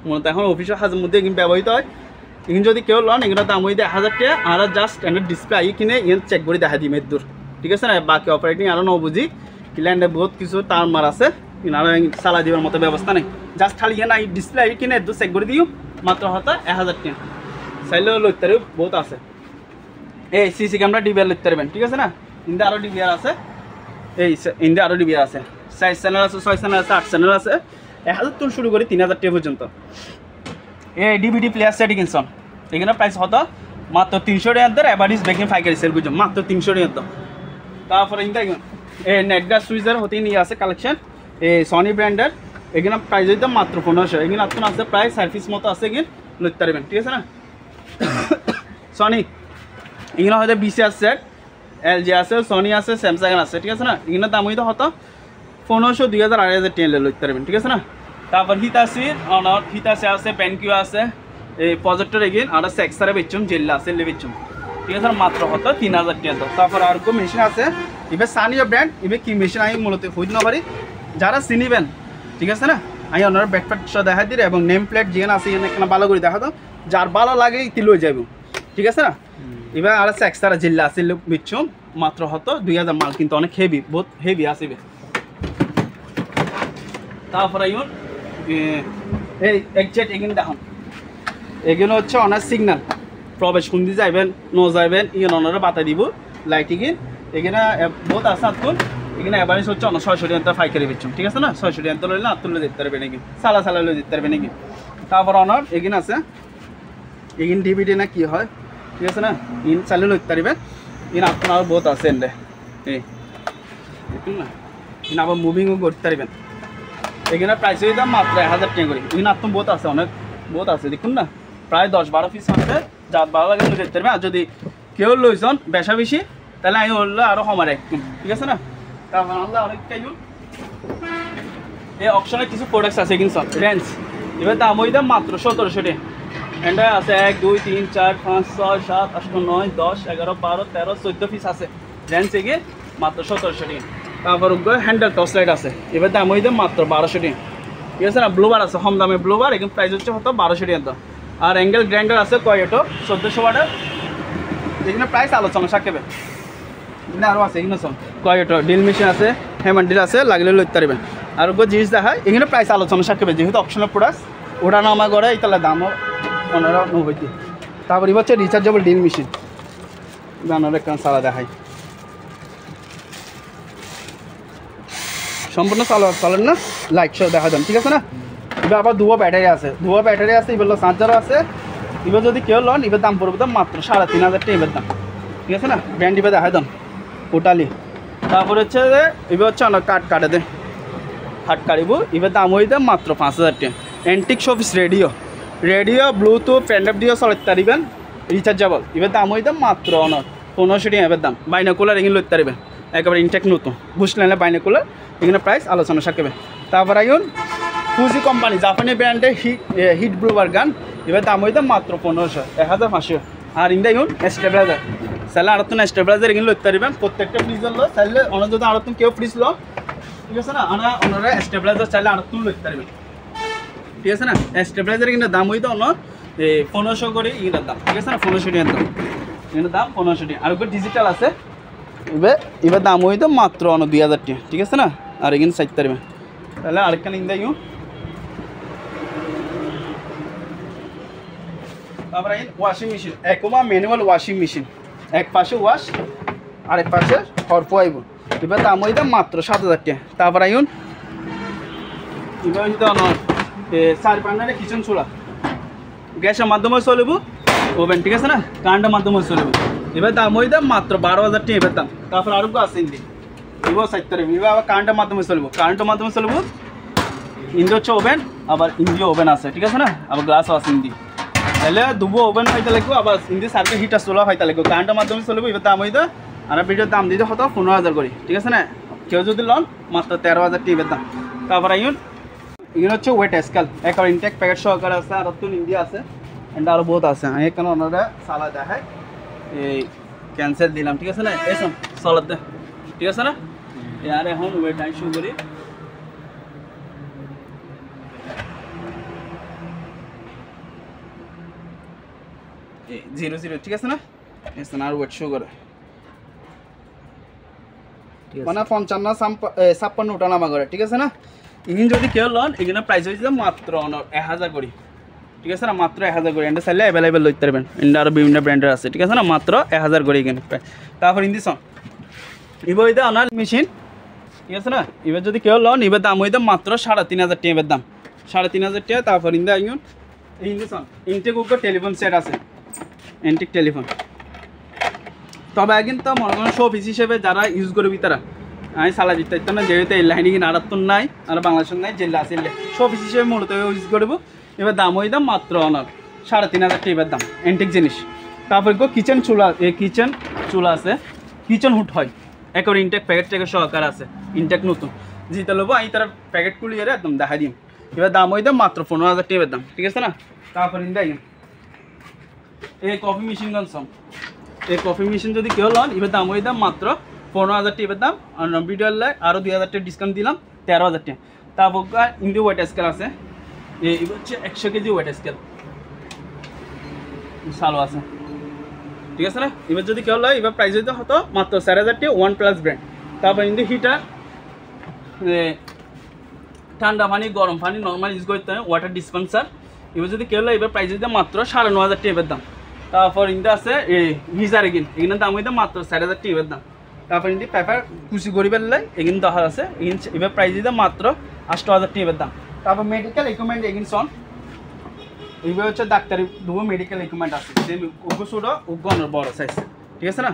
মূলত এখন অফিসের হাজার মধ্যে এগুলো ব্যবহৃত হয় এগুলো যদি কেউ লন এগুলো দাম হইতে 1,000 টাকা আর জাস্ট স্ট্যান্ডার্ড ডিসপ্লে আই কিনে ইয়ে চেক করে দেখা দিই মেদুর ঠিক আছে না বাকি অপারেটিং আরও ন বুঝি ক্ল্যান্ডে বহুত কিছু তার মার আছে আর চালা দেওয়ার মতো ব্যবস্থা নেই জাস্ট খালি ইয়ে না ডিসপ্লে আই কিনে একটু চেক করে দিও মাত্র হয়তো 1,000 টাকা চাইলেও লইতে পারবে বহুত আছে এই সিসি ক্যামেরা ডিবিআর লইতে পারবেন ঠিক আছে না ইন্দে আরও ডিবিআর আছে এই ইন্দে আরও ডিবিআর আছে 4 চ্যানেল আছে 6 চ্যানেল আছে 8 চ্যানেল আছে 1,000 থেকে শুরু করে 3,000 টাকা পর্যন্ত এই ডিভিডি প্লেয়ার সেট কিনছন এখানে প্রাইস হতো মাত্র 300 টাকা অ্যাভারেজ বেকিং পাইকারি সেল বুঝুন মাত্র 300 টাকা তারপরে ইন্দে এই নেটগাস সুইজার হতে নিয়ে আছে কালেকশন এই সনি ব্র্যান্ডের এখানে প্রাইস হইতে মাত্র 1500 এখানে আপনার আছে প্রায় 4 পিস মতো আছে এখানে লইতে পারবেন ঠিক আছে না সনি এখানে হয়তো বিসি আছে এলজি আছে সনি আছে স্যামসাং আছে ঠিক আছে না এখানে দাম হইতে হতো 1500 2000 2,500 টাকা লইতে পারবেন ঠিক আছে না তারপর হিতাসির অনার হিতাসি আছে প্যানকিউ আছে এই প্রজেক্টর এগিন আর সেক্সারে বেচুম জেল্লা আছে লে বেচুম ঠিক আছে মাত্র হতো 3,000 টাকা তারপর আর কো মেশিন আছে এবার সানিও ব্র্যান্ড এবার কি মেশিন আমি মূলত হইতে না পারি যারা চিনিবেন ঠিক আছে না আমি ওনারা ব্যাকপ্যাক দেখা দিই এবং নেম প্লেট যেখানে আছে এখানে ভালো করে দেখা দাও যার ভালো লাগে ইতি লই যাবো ঠিক আছে না এবার আর সেক্সারা জেল্লা আছে বেচুম মাত্র হতো 2,000 মাল কিন্তু অনেক হেভি বহুত হেভি আসবে তারপরে এই একজেক্ট এখানে দেখুন এগুলো হচ্ছে অনার সিগন্যাল প্রবেশ কুন্দি যাইবেন ন যাইবেন ইয়ে অনারা বাতা দিব লাইটিং এখানে বহুত আছে আতুন এখানে অ্যাভারেজ হচ্ছে অন্য 600 টাকা পাইকারি বেচুন ঠিক আছে না 600 টাকা লইলে আতুলে দিতে পারবে নাকি সালা সালা লই দিতে পারবে নাকি তারপর অনার এখানে আছে এখানে ডিভিডি না কি হয় ঠিক আছে না ইন চালু লইতে পারবে ইন আপনার বহুত আছে এন্ডে এই দেখুন না ইন আবার মুভিংও করতে পারবেন এখানে প্রাইস হয়ে দাম মাত্র 1,000 টাকা করে এখানে আপনার বহুত আছে অনেক বহুত আছে দেখুন না প্রায় 10-12 পিস আছে যার ভালো লাগে লই দিতে পারবে আর যদি কেউ লইছন বেশা বেশি তাহলে আমি হলো আরও কমার একদম ঠিক আছে না তারপর আমরা অনেকটাই এই অপশনে কিছু প্রোডাক্টস আছে কিন্তু রেঞ্জ এবার দাম হয়ে দাম মাত্র 1,700 টাকা এন্ড আছে 1 2 3 4 5 6 7 8 9 10 11 12 13 14 পিস আছে রেঞ্জ থেকে মাত্র 1,700 টাকা তারপর হ্যান্ডেল টর্চ লাইট আছে এবার দাম হয়ে দাম মাত্র 1,200 টাকা ঠিক আছে না ব্লোবার আছে কম দামে ব্লোবার এখানে প্রাইস হচ্ছে হতো 1,200 টাকা আর অ্যাঙ্গেল গ্রাইন্ডার আছে কয়েটো 1400 ওয়াটের এখানে প্রাইস আলোচনা থাকবে না আরও আছে এখানে শোন কয়েটো ডিল মেশিন আছে হ্যান্ডেল আছে লাগলে লইতে পারবেন আর জিনিস দেখায় এখানে প্রাইস আলোচনা থাকবে যেহেতু অপশনাল প্রোডাক্ট ওটা নামা করে তাহলে দামও ওনারা হইতে তারপর হচ্ছে রিচার্জেবল ডিল মেশিন ওনারা একটা সালা দেখায় সম্পূর্ণ চলেন না লাইট শো দেখা যান ঠিক আছে না এবার আবার দুয়া ব্যাটারি আছে এবার চার্জারও আছে এবার যদি কেউ লন এবার দাম পড়বে দাম মাত্র 3,500 টাকা এবার দাম ঠিক আছে না ব্র্যান্ড এবার দেখা দাম টোটালি তারপরে হচ্ছে যে এবার হচ্ছে অনেক কাটে দে হাট কাটিব এবার দাম হয়ে দাম মাত্র 5,000 টাকা অ্যান্টিক শোপিস রেডিও ব্লুটুথ প্যান্ডাপ দিয়ে চলাতে পারিবেন রিচার্জেবল এবার দাম হয়ে দাম মাত্র 1,500 টাকা এবার দাম বাইনাকুলার এখানে লইতে পারবেন একেবারে ইনটেক নতুন বুঝলেন বাইনাকুলার এখানে প্রাইস আলোচনা থাকবে তারপর আইন ফুজি কোম্পানি জাপানি ব্র্যান্ডের হিট ব্লোবার গান এবার দাম হয়ে দাম মাত্র 1,500 1,500 আর ইন্ডিয়ান স্টেবিলাইজার চাইলে আরতুন স্টেবিলাইজার এখানে লইতে পারবেন প্রত্যেকটা ফ্রিজের লো চাইলে অনেক যদি আরতুন কেউ ফ্রিজ লো ঠিক আছে না ওনারা স্টেবিলাইজার চাইলে আরতুন লইতে পারবেন ঠিক আছে না স্টেবিলাইজার কিন্তু দাম হইতো অন্য 1,500 করে এটার দাম ঠিক আছে না 1,500 টাকার দাম এটার দাম 1,500 টাকা আর উপর ডিজিটাল আছে এবার দাম হইতো মাত্র 2,000 টাকা ঠিক আছে না আর এখানে চাইতে পারবেন তাহলে আরেকখানে ইন্দাইও তারপরে ওয়াশিং মেশিন একোমা ম্যানুয়াল ওয়াশিং মেশিন এক পাশে ওয়াশ আরেক পাশে হরফ আইব এবার দাম হইতে মাত্র 7,000 টাকা তারপর আইন এবার হইতে 4 পান্নারে কিচেন চুলা গ্যাসের মাধ্যমে চলব ওভেন ঠিক আছে না কারেন্টের মাধ্যমে চলব এবার দাম হইতে মাত্র 12,000 টাকা এবার দাম তারপর আরো আছে ইন্দি এবার 70 এবার আবার কারেন্টের মাধ্যমে চলব ইন্দি হচ্ছে ওভেন আবার ইন্দি ওভেন আছে ঠিক আছে না আবার গ্লাসও আছে ইন্দি তাহলে দুবো ওভেন হইতে লাগবে আবার ইন্দি সার্কেল হিটার চুলা হইতে লাগবে কারেন্টের মাধ্যমে চলব এবার দাম হইতে আর ভিডিওর দাম দিতে হতো 15,000 করে ঠিক আছে না কেউ যদি লন মাত্র 13,000 টাকা এবার দাম তারপর আইন এগুলো হচ্ছে ওয়েট স্কেল একবার ইনটেক প্যাকেট সহকারে আছে আর তো ইন্ডিয়া আছে এন্ড আরও বহুত আছে আমি এখানে ওনারা সালা দেখায় এই ক্যান্সেল দিলাম ঠিক আছে না এসম সালাদ দে ঠিক আছে না আর এখন ওয়েট আই শুরু করি এই 00 ঠিক আছে না এসন আর ওয়েট শুরু করে মানে 55-56 উঠানামা করে ঠিক আছে না ইঞ্জিন যদি কেউ লন এখানে প্রাইস হয়েছে মাত্র 1000 করে ঠিক আছে না মাত্র 1000 করে এন্ড চাইলে অ্যাভেলেবেল লইতে পারবেন এন্ড আরও বিভিন্ন ব্র্যান্ডের আছে ঠিক আছে না মাত্র 1000 করে এখানে তারপর ইন্দিসন এবার হইতে অনার মেশিন ঠিক আছে না এবার যদি কেউ লন এবার দাম হইতে মাত্র 3,500 টাকা এবার দাম 3,500 টাকা তারপর ইন্দা আইন ইন্দিসন ইনটেক উপর টেলিফোন সেট আছে এন্টিক টেলিফোন তবে কিন্তু মনে করেন শো পিস হিসেবে যারা ইউজ করবি তারা আমি সালা দিতে পারতাম না যেহেতু এই লাইনে কিনা আড়াত্তর নাই আর বাংলাদেশের নাই জেলা আছে শো পিস হিসেবে মূলত ইউজ করবো এবার দাম হয়ে দাম মাত্র অনার 3,500 টাকা এবার দাম এন্টিক জিনিস তারপর কিচেন চুলা কিচেন চুলা আছে কিচেন হুড হয় একবার ইনটেক প্যাকেট থেকে সহকার আছে ইনটেক নতুন যেটা লোবো আমি তারা প্যাকেট খুলিয়ে একদম দেখা দিম এবার দাম হয়ে দাম মাত্র 15,000 টাকা এবার দাম ঠিক আছে না তারপর ইন্দা এই কফি মেশিন কনসাম এই কফি মেশিন যদি কেউ লন এবার দাম হয়ে দাম মাত্র 15,000 টাকা এবার দাম আর ভিডিওর লাই আরও 2,000 টাকা ডিসকাউন্ট দিলাম 13,000 টাকা তারপর ইন্ডিয়া ওয়েট স্কেল আছে এই হচ্ছে 100 কেজি ওয়েট স্কেল ভালো আছে ঠিক আছে না এবার যদি কেউ লয় এবার প্রাইস হইতে হতো মাত্র 4,000 টাকা OnePlus ব্র্যান্ড তারপর ইন্ডিয়া হিটার ঠান্ডা পানি গরম পানি নর্মাল ইউজ করতে হয় ওয়াটার ডিসপেন্সার এবার যদি কেউ লয় এবার প্রাইস হইতে মাত্র 9,500 টাকা এবার দাম তারপর ইন্ডিয়া আছে এই গিজার এখানে দাম হইতে মাত্র 4,000 টাকা এবার দাম তারপর ইন্ডিয়া পেপার কুচি গরিবের লাই এখানে দেখা আছে এবার প্রাইস দিতে মাত্র 8,000 টাকা এবার দাম তারপর মেডিকেল ইকুইপমেন্ট এগিন সন এবার হচ্ছে ডাক্তারি দুটো মেডিকেল ইকুইপমেন্ট আছে যে ওগো ছোটো ওগো বড় সাইজ ঠিক আছে না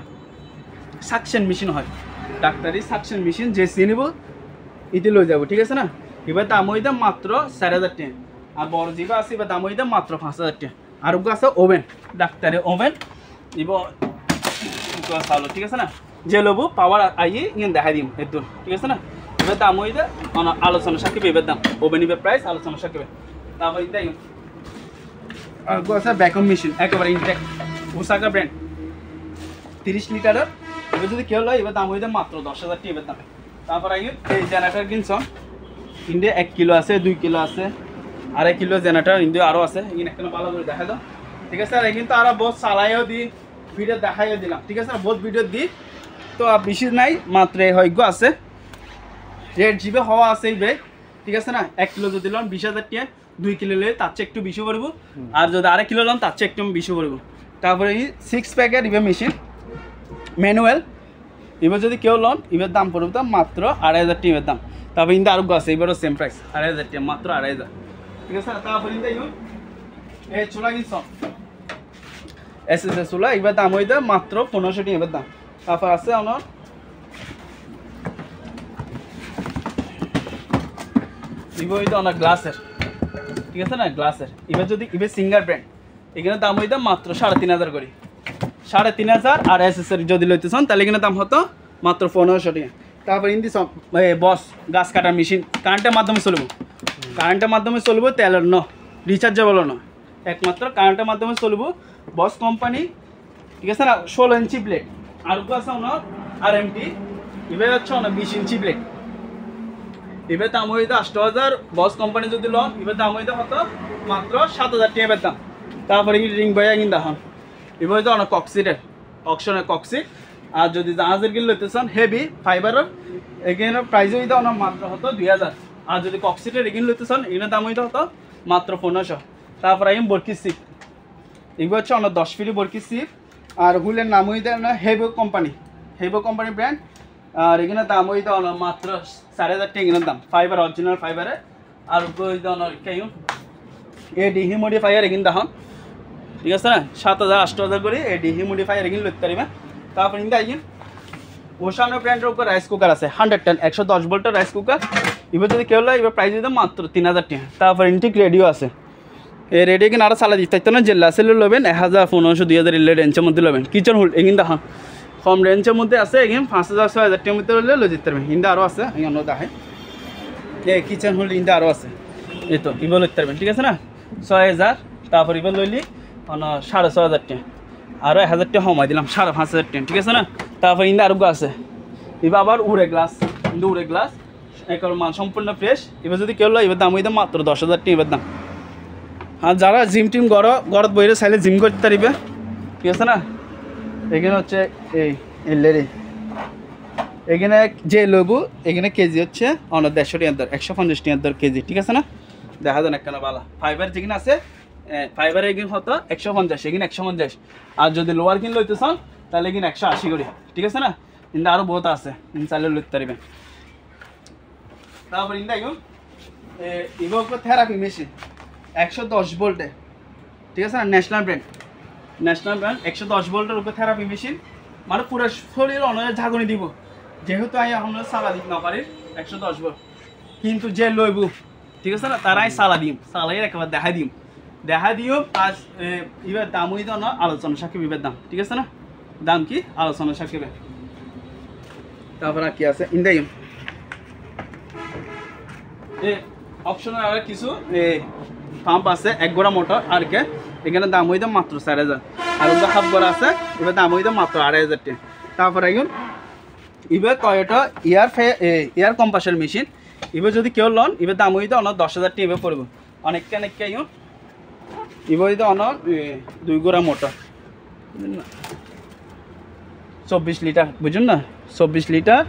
সাকশন মেশিন হয় ডাক্তারি সাকশন মেশিন যে চিনিব ইতি লই যাব ঠিক আছে না এবার দাম হইতে মাত্র 4,000 টাকা আর বড় যেবা আছে এবার দাম হইতে মাত্র 5,000 টাকা আর ওগো আছে ওভেন ডাক্তারি ওভেন এবার চালো ঠিক আছে না যে লবো পাওয়ার আইয়ে ইয়ে দেখা দিম একদম ঠিক আছে না এবার দাম হইতে আলোচনা সাকিবে এবার দাম ওভেন এবার প্রাইস আলোচনা সাকিবে তারপর ইদাই আর আছে ভ্যাকুয়াম মেশিন একেবারে ইনটেক ওসাকা ব্র্যান্ড 30 লিটারের এবার যদি কেউ লয় এবার দাম হইতে মাত্র 10,000 টাকা এবার দাম তারপর আইয়ে এই জেনারেটর কিনছ ইন্ডিয়া 1 কিলো আছে 2 কিলো আছে 2.5 কিলো জেনারেটর ইন্ডিয়া আরও আছে ইন একটা ভালো করে দেখা দাও ঠিক আছে আর কিন্তু আরও বহুত চালাইও দি ভিডিও দেখাইও দিলাম ঠিক আছে বহুত ভিডিও দি তো বেশি নাই মাত্র হয়গ্য আছে 8 GB হওয়া আছে এই ব্যাগ ঠিক আছে না 1 কিলো যদি লন 20,000 টাকা 2 কিলো লয়ে তার চেয়ে একটু বেশি পড়বো আর যদি 2.5 কিলো লন তার চেয়ে একটু বেশি পড়বো তারপরে এই 6 প্যাকেট ইবে মেশিন ম্যানুয়াল এবার যদি কেউ লন এবার দাম পড়বে তো মাত্র 2,500 টাকা দাম তারপর ইন্দা আরোগ্য আছে এবারও সেম প্রাইস 2,500 টাকা মাত্র 2,500 ঠিক আছে তারপর ইন্দা এই চুলা কিনছ এসএসএস চুলা এবার দাম হইতে মাত্র 1500 টাকা এবার দাম তারপর আছে আমার এবার হইতে অনেক গ্লাসের ঠিক আছে না গ্লাসের এবার যদি এবার সিঙ্গার ব্র্যান্ড এখানে দাম হইতে মাত্র 3,500 করে 3,500 আর এসএসএর যদি লইতে চান তাহলে এখানে দাম হতো মাত্র 1500 টাকা তারপর ইন্দি বস গাছ কাটার মেশিন কারেন্টের মাধ্যমে চলবো তেলের ন রিচার্জেবল ন একমাত্র কারেন্টের মাধ্যমে চলবো বস কোম্পানি ঠিক আছে না 16 ইঞ্চি ব্লেড আর আছে ওনার RMT এবার হচ্ছে ওনার 20 ইঞ্চি ব্লেড এবার দাম হইতে 8,000 বস কোম্পানি যদি লন এবার দাম হইতে হতো মাত্র 7,000 টাকা এবার দাম তারপরে রিং বয়া কিনতে হন এবার হইতে অনেক কক্সিটের অকশনের কক্সিট আর যদি জাহাজের কিনে লইতে চান হেভি ফাইবারের এখানে প্রাইস হইতে অনেক মাত্র হতো 2,000 আর যদি কক্সিটের এখানে লইতে চান এখানে দাম হইতে হতো মাত্র 1,500 তারপরে আমি বরকি সিপ এগুলো হচ্ছে অনেক 10 ফিরি বরকি সিপ আর হুলের নাম হইতে হেভো কোম্পানি ব্র্যান্ড। আর এখানে দাম হইতে মাত্র 4000 টাকা এখানে দাম, ফাইবার অরিজিনাল ফাইবারে। আর হইতে কেউ এডি হিউমিডিফায়ার এখানে দাম, ঠিক আছে না, 7000 8000 করে এডি হিউমিডিফায়ার এখানে লইতে পারিবে। তারপর কিন্তু আইন ওশানো ব্র্যান্ডের উপর রাইস কুকার আছে 110 110 ভোল্টের রাইস কুকার। এবার যদি কেউ লাগে এবার প্রাইস দিতে মাত্র 3000 টাকা। তারপর ইনটেক রেডিও আছে, এই রেডিও কিন্তু আরও চালা দিতে না, জেলা সেলে লবেন 1000 1500 2000 রেঞ্জের মধ্যে লবেন। কিচেন হুল এগিন দেখান কম রেঞ্জের মধ্যে আছে, এগিন 5000 6000 টাকার মধ্যে হলে লই যেতে পারবেন। কিন্তু আরও আছে অন্য দেখে এই কিচেন হুল কিন্তু আরও আছে, এই তো এবার লইতে পারবেন, ঠিক আছে না 6000। তারপর এবার লইলি 6500 টাকা, আরও 1000 টাকা কমাই দিলাম 5500 টাকা, ঠিক আছে না। তারপর কিন্তু আরও আছে এবার আবার উড়ে গ্লাস, কিন্তু উড়ে গ্লাস একবার মান সম্পূর্ণ ফ্রেশ। এবার যদি কেউ লয় এবার দাম হইতে মাত্র 10000 টাকা এবার দাম। আর যারা জিম টিম গড়ত বইরে চাইলে জিম করতে পারিবে, ঠিক আছে না। এখানে হচ্ছে এই এলেরি এখানে যে লেবু এখানে কেজি হচ্ছে 150 টাকা দর, 150 টাকা দর কেজি, ঠিক আছে না। দেখা যান একখানা বালা ফাইবার যেখানে আছে ফাইবার এগিন হতো 150, এগিন 150। আর যদি লোয়ার কিন লইতে চান তাহলে এগিন 180 করে, ঠিক আছে না। কিন্তু আরও বহুত আছে চাইলে লইতে পারবেন। তারপর ইন্দা এগুন ইভোকো থেরাপি মেশিন 110 ভোল্টে, ঠিক আছে না, ন্যাশনাল ব্র্যান্ড 110 ভোল্টের উপরে থেরাপি মেশিন। মানে পুরো শরীর অনেক ঝাঁকুনি দিব, যেহেতু আমি এখন সালা দিতে না পারি 110 ভোল্ট। কিন্তু যে লইব, ঠিক আছে না, তারাই সালা দিম, সালাই একেবারে দেখা দিও। আজ এবার দাম হইতে না আলোচনা সাকিব এবার দাম, ঠিক আছে না, দাম কি আলোচনা সাকিবে। তারপর আর কি আছে ইন্দাই অপশনাল আর কিছু পাম্প আছে, 1 গোড়া মোটর আর কে এখানে দাম হইতে মাত্র 4000। আর ওটা হাফ গোড়া আছে এবার দাম হইতে মাত্র 2500 টাকা। তারপর এখন এবার কয়টা এয়ার কম্প্রেসর মেশিন, এবার যদি কেউ লন এবার দাম হইতে অনেক 10000 টাকা এবার পড়ব। অনেককে এবার হইতে অনেক 2 গোড়া মোটর 24 লিটার, বুঝুন না, 24 লিটার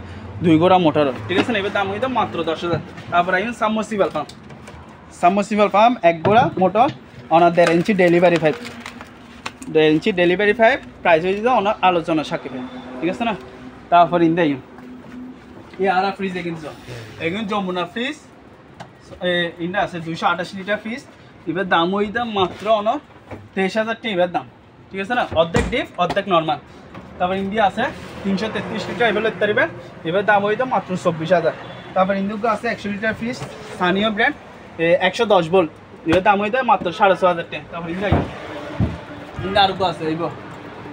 2 গোড়া মোটর, ঠিক আছে না। এবার দাম হইতে মাত্র 10000। তারপর এখন সাবমার্সিবল পাম্প 1 গোড়া মোটর 1.5 ইঞ্চি ডেলিভারি পাইপ, 1.5 ইঞ্চি ডেলিভারি পাইপ প্রাইস হয়ে যেতে অনেক আলোচনা সাকিবে, ঠিক আছে না। তারপর ইন্দা আর ফ্রিজ এগুন যমুনা ফ্রিজ ইন্ডা আছে 228 লিটার ফ্রিজ। এবার দাম হইতে মাত্র অনেক 23000 টাকা এবার দাম, ঠিক আছে না, অর্ধেক ডিপ অর্ধেক নর্মাল। তারপর ইন্ডিয়া আছে 333 লিটার এবার লইতে পারবে, এবার দাম হইতে মাত্র 24000। তারপর ইন্দুকে আছে 100 লিটার ফ্রিজ স্থানীয় ব্র্যান্ড 110 ভোল্ট, এবার দাম হইতে মাত্র 6500 টাকা। তারপর ইন্ডিয়া আরো আছে এইব,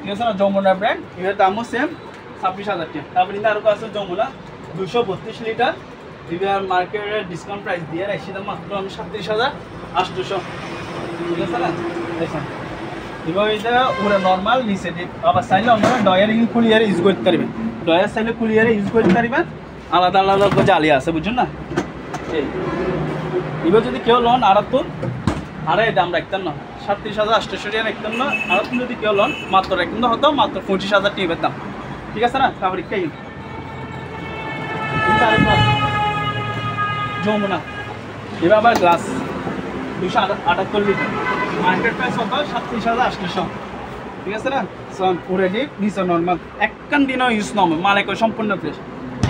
ঠিক আছে না, যমুনা ব্র্যান্ড এবার দামও সেম 26000 টাকা। তারপর ইন্দা আরো আছে যমুনা 232 লিটার, এবার মার্কেটের ডিসকাউন্ট প্রাইস দিয়ে রাখছি দাম মাত্র 37800, ঠিক আছে না। দেখেন এবার এটা ওরা নর্মাল নিচে আবার চাইলে আপনারা ডয়ার কুলিয়ারে ইউজ করতে পারবেন, ডয়ার চাইলে কুলিয়ারে ইউজ করতে পারবেন, আলাদা আলাদা জালি আছে, বুঝছেন না। এই এবার যদি কেউ লন আরে দাম রাখতেন না 37800 টাকা রাখতেন না, আর যদি কেউ লন মাত্র রাখতেন না হতো মাত্র 25000 টাকা এবার দাম, ঠিক আছে না। তারপর একটাই যমুনা এবার আবার গ্লাস 278 লিটার, মার্কেট প্রাইস হতো 37800, ঠিক আছে না। পুরো ডিপ নিচে নর্মাল, একখান দিনও ইউজ নর্মাল মালিক সম্পূর্ণ ফ্রেশ।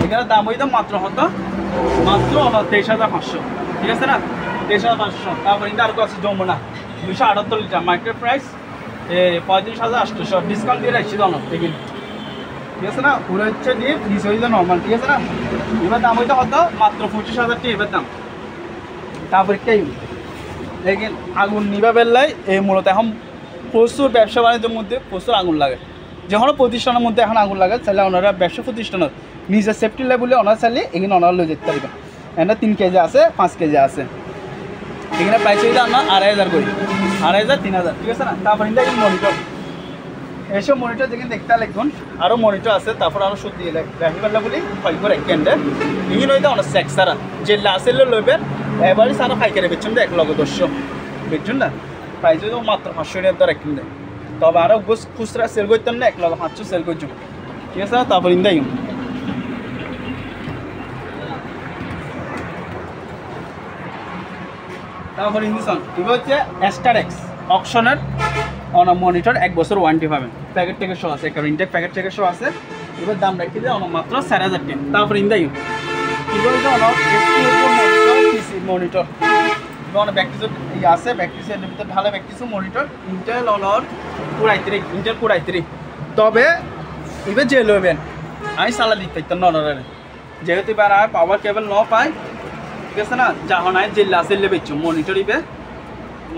এখানে দাম হইতো মাত্র 23500, ঠিক আছে না, 23500। তারপর কিন্তু আর আছে Jamuna 278 litre, market price 35800, discount দিয়ে রাখছি তো অনেক, ঠিক আছে না। পুরো হচ্ছে ডিপ নিচে হইতো নর্মাল, ঠিক আছে না। এবার দাম হইতো হতো মাত্র 25000 টাকা এবার দাম। তারপর একটাই দেখেন আগুন নিবা বেললাই এই মূলত এখন প্রচুর ব্যবসা বাণিজ্যের মধ্যে প্রচুর আগুন লাগে, যে কোনো প্রতিষ্ঠানের মধ্যে এখন আগুন লাগে, চাইলে ওনারা ব্যবসা প্রতিষ্ঠানের নিজের সেফটি লেভেলে ওনারা চাইলে এখানে ওনারা লয়ে যেতে পারবে। এখানে 3 কেজি আছে 5 কেজি আছে, এখানে প্রাইস হয়ে যায় আপনার 2500 করে, 2500 3000, ঠিক আছে না। তারপর কিন্তু মনিটর, এইসব মনিটর যেখানে দেখতে লিখুন আরও মনিটর আছে। তারপর আরও সত্যি রাখিপাল্লা বলি ফাইল করে ক্যান্ডেল এখানে হইতে অনেক স্যাক সারা যে লাসেলে লইবেন এবারই সারা ফাইকারে বেচছেন 1 লক্ষ 200 বেচছেন না, প্রাইস হইতে মাত্র 500 টাকা দর কিনে দেয়। তবে আরও খুচরা সেল করতেন না 1 লক্ষ 500 সেল করছেন, ঠিক আছে না। তারপর ইন্দাই তারপর ইন্দিসন এবার হচ্ছে অ্যাস্টারেক্স অকশনের অনার মনিটর 1 বছর ওয়ারেন্টি পাবেন প্যাকেট থেকে শো আছে একটা ইনটেক প্যাকেট থেকে শো আছে এবার দাম রাখি দিয়ে অনার মাত্র 4000 টাকা তারপর ইন্দাই এবার যে অনার মনিটর পিসি মনিটর অনেক ব্যাকটিস আছে ব্যাকটিসের ভিতরে ভালো ব্যাকটিস মনিটর ইন্টেল অনার ইন্টেল Core i3 তবে এবার যে লবেন আমি সালা দিতে পারতাম না অনারে যেহেতু এবার আর পাওয়ার কেবল ন পাই ঠিক আছে না যখন আয় জেলা সেললে বেচছো মনিটর ইবে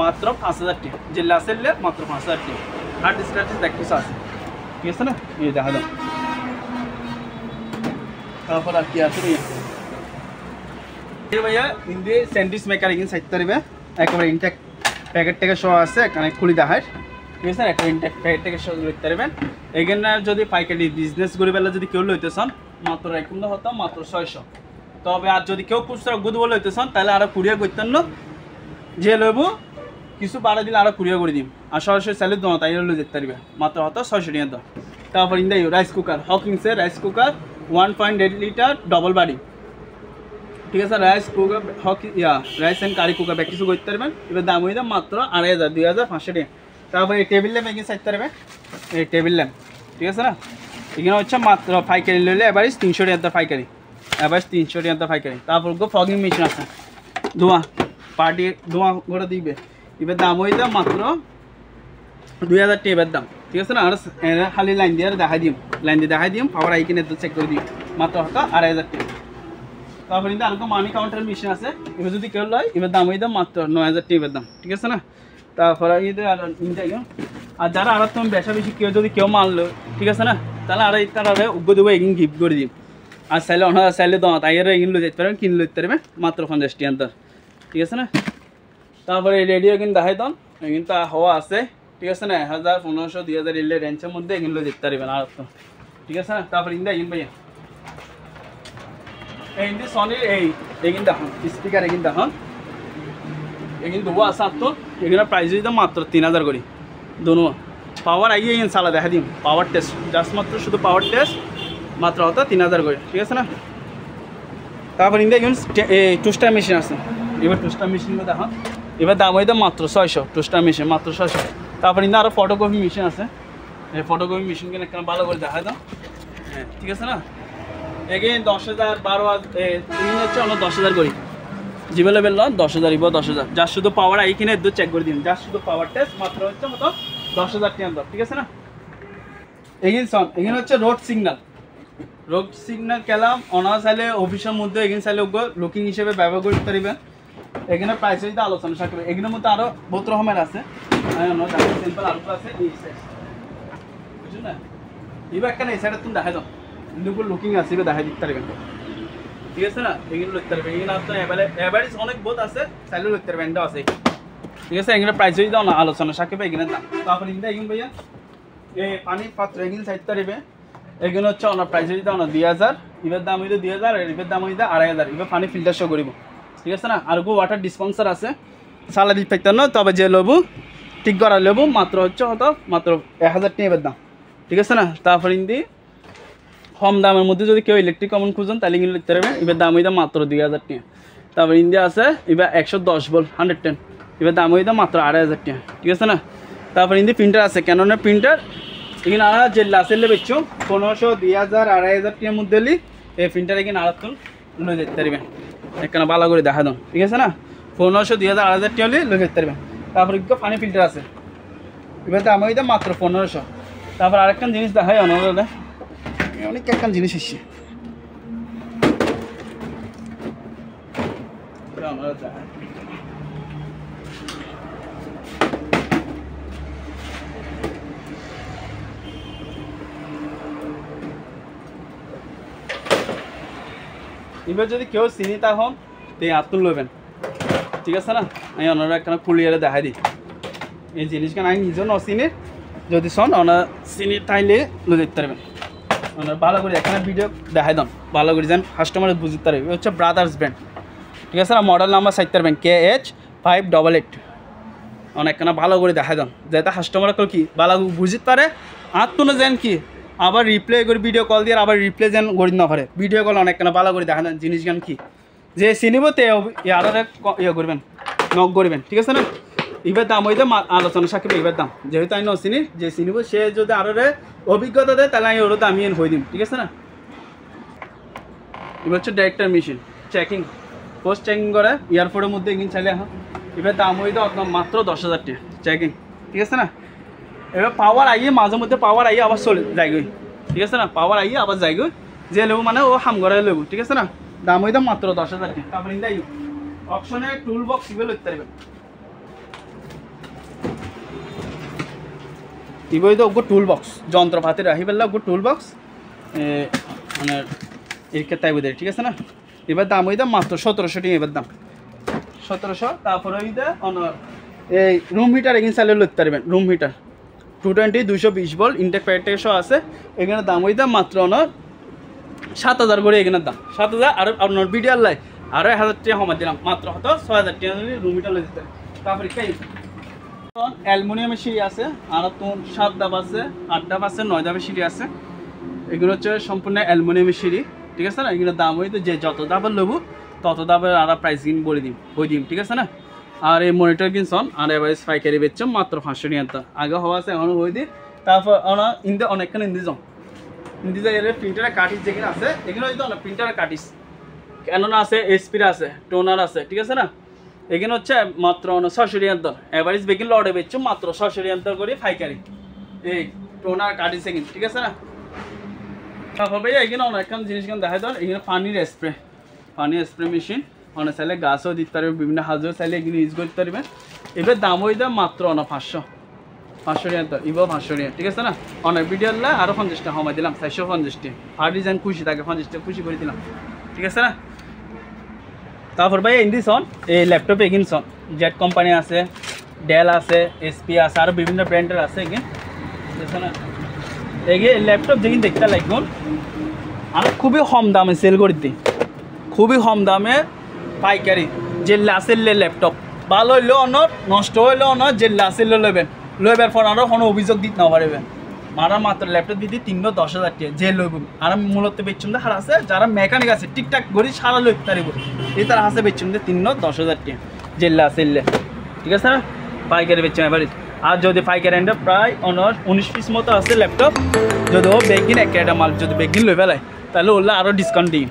মাত্র 5000 টাকা জেলা সেললে মাত্র 5000 টাকা হার্ড ডিস্ক ব্যাকটিস আছে ঠিক আছে না এই দেখা দাও তারপর আর কি আছে ভাইয়া ইন্দি স্যান্ডউইচ মেকার এগিন সাইড তারিবে একেবারে ইনটেক প্যাকেট থেকে শো আছে এখানে খুলি দেখায় ঠিক আছে একটা ইনটেক প্যাকেট থেকে শো লইতে পারবেন এখানে যদি পাইকারি বিজনেস করে বেলা যদি কেউ লইতে চান মাত্র এরকম হতো মাত্র 600 তবে আর যদি কেউ খুচরা গুদ বলে লইতে চান তাহলে আরো কুরিয়ার করতেন না যে লইব কিছু বাড়া দিলে আরো কুরিয়ার করে দিম আর সরাসরি স্যালেড দোনো তাই লই যেতে পারবে মাত্র হতো 600 টাকা দাও তারপর ইন্দা রাইস কুকার হকিংসের রাইস কুকার 1.8 লিটার ডবল বাড়ি ঠিক আছে rice cooker rice and curry cooker bake কিছু করতে পারবেন এবার দাম হয়ে মাত্র 2500 2500 টাকা তারপরে এই টেবিল ল্যাম্প এগিয়ে সাইড পারবে এই টেবিল ল্যাম্প ঠিক আছে না এখানে হচ্ছে মাত্র পাইকারি লইলে এভারেজ 300 টাকা পাইকারি এভারেজ 300 টাকা পাইকারি তারপর ফগিং মেশিন আছে ধোঁয়া পার্টি ধোঁয়া করে দিবে এবার দাম হয়ে মাত্র 2000 টাকা এবার দাম ঠিক আছে না আর খালি লাইন দিয়ে দেখাই দিম পাওয়ার আইকিনে চেক করে দিই মাত্র হতো 2500 টাকা তারপর কিন্তু আরো মানি কাউন্টার মেশিন আছে এবার যদি কেউ লয় এবার দাম হয়ে মাত্র 9000 টাকা দাম ঠিক আছে না তারপরে আর যারা আর তুমি বেশি কেউ যদি কেউ মানলো ঠিক আছে না তাহলে আর তারা উগ্র দেবো এগিন গিফট করে দিই আর চাইলে অনার চাইলে দাও তাই এগিন লই যেতে পারবেন কিনে লইতে পারবেন মাত্র 50 টাকা ঠিক আছে না তারপরে রেডিও কিন্তু দেখাই দাম কিন্তু হওয়া আছে ঠিক আছে না 1000 1500 2000 এলে রেঞ্জের মধ্যে এগিন লই যেতে পারবেন আর তো ঠিক আছে না তারপরে ইন্দা এগিন ভাইয়া এই ইন্দি সনির এগিন দেখুন স্পিকার এগিন দেখুন এগিন দেবো আছে তো এখানে প্রাইস দিতে মাত্র 3000 করি দোনো পাওয়ার আইয়ে এগিন সালা দেখা দিম পাওয়ার টেস্ট জাস্ট মাত্র শুধু পাওয়ার টেস্ট মাত্র হতো 3000 করে ঠিক আছে না তারপর ইন্দি এগিন টুস্টার মেশিন আছে এবার টুস্টার মেশিনগুলো দেখুন এবার দাম হইতে মাত্র 600 টুস্টার মেশিন মাত্র 600 তারপর ইন্দা আরও ফটোকপি মেশিন আছে এই ফটোকপি মেশিন কিনে একটা ভালো করে দেখা দাও হ্যাঁ ঠিক আছে না এগিন 10000 12 হচ্ছে আমরা 10000 করি জিবেলেবেল লন 10000 ইব 10000 যার শুধু পাওয়ার আইকিনে একটু চেক করে দিন যার শুধু পাওয়ার টেস্ট মাত্র হচ্ছে মতো 10000 টাকা ঠিক আছে না এগিন হচ্ছে রোড সিগন্যাল কেলাম অনার চাইলে অফিসের মধ্যে এগিন চাইলে লুকিং হিসেবে ব্যবহার করতে পারবেন এখানে প্রাইস যদি আলোচনা থাকবে এগুলোর মধ্যে আরো বহুত রকমের আছে সিম্পল আলু আছে বুঝছেন না এবার একটা এই সাইডে তুমি দেখা দাও লুকিং আছে এবার দেখা দিতে পারবেন ঠিক আছে না এগুলো লিখতে পারবেন এগুলো আপনার এভারেজ অনেক বহুত আছে চাইলেও লিখতে পারবেন এটাও আছে ঠিক আছে এগুলো প্রাইস যদি দাও না আলোচনা থাকবে এগুলোর দাম তারপর ইন্দা এগুলো ভাইয়া এই পানির পাত্র এগুলো সাইড পারবে এগুলো হচ্ছে অনার প্রাইস যদি দাও না 2000 এবার দাম হইতো 2000 এবার দাম হইতো 2500 এবার পানি ফিল্টার শো করিব ঠিক আছে না আর ওয়াটার ডিসপেন্সার আছে সালা দিতে পাইতেন না তবে যে লবু ঠিক করা লবু মাত্র হচ্ছে হতো মাত্র 1000 টাকা এবার দাম ঠিক আছে না তারপর ইন্দি কম দামের মধ্যে যদি কেউ ইলেকট্রিক কমন খুঁজেন তাহলে কিন্তু লিখতে পারবেন এবার দাম হইতো মাত্র 2000 টাকা তারপর ইন্ডিয়া আছে এবার 110 ভোল্ট 110 এবার দাম হইতো মাত্র 2500 টাকা ঠিক আছে না তারপর ইন্দি প্রিন্টার আছে ক্যাননের প্রিন্টার এখানে আর যে লাসেলে বেচছো 1500 2000 2500 টাকার মধ্যে এই প্রিন্টার এখানে আর তুল লয়ে যেতে পারবেন এখানে ভালো করে দেখা দাও ঠিক আছে না 1500 2000 2500 টাকা লয়ে যেতে পারবেন তারপর একটু পানি ফিল্টার আছে এবার দাম হইতো মাত্র 1500 তারপর আরেকটা জিনিস দেখাই অনলাইনে অনেক একটা জিনিস এসছে এবার যদি কেউ চিনি তা হন তে আত্ম লবেন ঠিক আছে না আমি ওনারা একটা খুলিয়ারে দেখাই দিই এই জিনিসখান আমি নিজেও নচিনি যদি শোন ওনার চিনি তাইলে লো দেখতে পারবেন ওনার ভালো করে এখানে ভিডিও দেখাই দাম ভালো করে যেন কাস্টমার বুঝতে পারবে হচ্ছে ব্রাদার্স ব্র্যান্ড ঠিক আছে না মডেল নাম্বার সাইড পারবেন KH588 অনেকখানা ভালো করে দেখাই দাম যাতে কাস্টমার কি ভালো বুঝতে পারে আত্ম না যেন কি আবার রিপ্লে করে ভিডিও কল দিয়ে আবার রিপ্লে যেন করি না পারে ভিডিও কল অনেকখানা ভালো করে দেখা দেন জিনিসখান কি যে চিনিব তে আরো ইয়ে করবেন নক করবেন ঠিক আছে না এবার দাম হইতে আলোচনা সাকিব এবার দাম যেহেতু আমি নচিনি যে চিনিব সে যদি আরো অভিজ্ঞতা দেয় তাহলে আমি ওরও দামি হয়ে দিম ঠিক আছে না। এবার হচ্ছে director machine checking post checking করে এয়ারপোর্টের মধ্যে এগিয়ে চাইলে এখন এবার দাম হইতে আপনার মাত্র 10,000 টাকা চেকিং ঠিক আছে না। এবার পাওয়ার আইয়ে মাঝে মধ্যে পাওয়ার আইয়ে আবার চলে যায়গই ঠিক আছে না, পাওয়ার আইয়ে আবার যায়গই যে লেবু মানে ও হাম করে লেবু ঠিক আছে না। দাম হইতে মাত্র 10,000 টাকা। তারপরে ইন্দাই অপশনে টুল বক্স ইবে লইতে পারবেন ইবই তো টুল বক্স যন্ত্রপাতি রাখি পেলে টুল বক্স মানে এর তাই বোধ ঠিক আছে না। এবার দাম হইতে মাত্র 1700 টাকা এবার দাম 1700। তারপরে হইতে এই রুম হিটার এগিন চাইলে লইতে পারবেন রুম হিটার 220 220 ভোল্ট ইনটেক প্যাকেটসহ আছে। এখানে দাম হইতে মাত্র 7,000 করে এখানে দাম 7,000 আর আপনার বিডিআর লাই আরও 1,000 টাকা কমাই দিলাম মাত্র হয়তো 6,000 টাকা রুম হিটার লই দিতে। তারপরে অ্যালুমিনিয়ামের সিঁড়ি আছে আর তো 7 ধাপ আছে 8 ধাপ আছে 9 ধাপের সিঁড়ি আছে। এগুলো হচ্ছে সম্পূর্ণ অ্যালুমিনিয়ামের সিঁড়ি ঠিক আছে না। এগুলো দাম হইতে যে যত দামের নেবো তত দামের আর প্রাইস কিন বলে দিম ঠিক আছে না। আর এই মনিটর কিনছন আর এভারেজ পাইকারি বেচছ মাত্র 500 টাকা আগে হওয়া আছে এখনও হয়ে দিই। তারপর ইন্দে অনেকখানে ইন্দি যাই প্রিন্টারের কাটিস যেখানে আছে এখানে হয়তো অনেক প্রিন্টারের কাটিস ক্যানন আছে এসপির আছে টোনার আছে ঠিক আছে না। এখানে হচ্ছে মাত্র 600 টাকা এভারেজ বেকিং লড়ে বেচছ মাত্র 600 টাকা করে পাইকারি এই টোনার কাটিস এখানে ঠিক আছে না। তারপর ভাই এখানে অনেকখান জিনিস দেখা দেন এখানে পানির স্প্রে মেশিন অনেক চাইলে গাছও দিতে পারবে বিভিন্ন হাজও চাইলে এগুলো ইউজ করতে পারবেন। এবার দাম হয়ে দেয় মাত্র 500 টাকা ইবো 500 টাকা ঠিক আছে না। অনেক ভিডিও আরও 50 টাকা কমাই দিলাম 450 টাকা আর ডিজাইন খুশি থাকে 50 টাকা খুশি করে দিলাম ঠিক আছে না। তারপর ভাই ইন্ডিসন এই ল্যাপটপ এগিনসন জেড কোম্পানি আছে ডেল আছে এসপি আছে আরও বিভিন্ন ব্র্যান্ডের আছে এগিন ঠিক আছে না। এগে ল্যাপটপ যেদিন দেখতে লাগবে আর খুবই কম দামে সেল করে দিই খুবই কম দামে পাইকারি যে লাসেললে ল্যাপটপ ভালো হইলেও অনর নষ্ট হইলেও অনর যে লাসেললে লইবার পর আরও কোনো অভিযোগ দিতে না পারবেন মারা মাত্র ল্যাপটপ দিদি 3-10,000 টাকা যে লইব আর মূলত বেচুন হার আছে যারা মেকানিক আছে ঠিকঠাক করে সারা লইতে পারিব এই তার আছে বেচুন 3-10,000 টাকা যে লাসেললে ঠিক আছে না পাইকারি বেচুন এবারে। আর যদি পাইকারি এন্ড প্রায় 19 পিস মতো আছে ল্যাপটপ যদি ও বেগিন একটা মাল যদি বেগিন লই পেলায় তাহলে ওগুলো আরও ডিসকাউন্ট দিই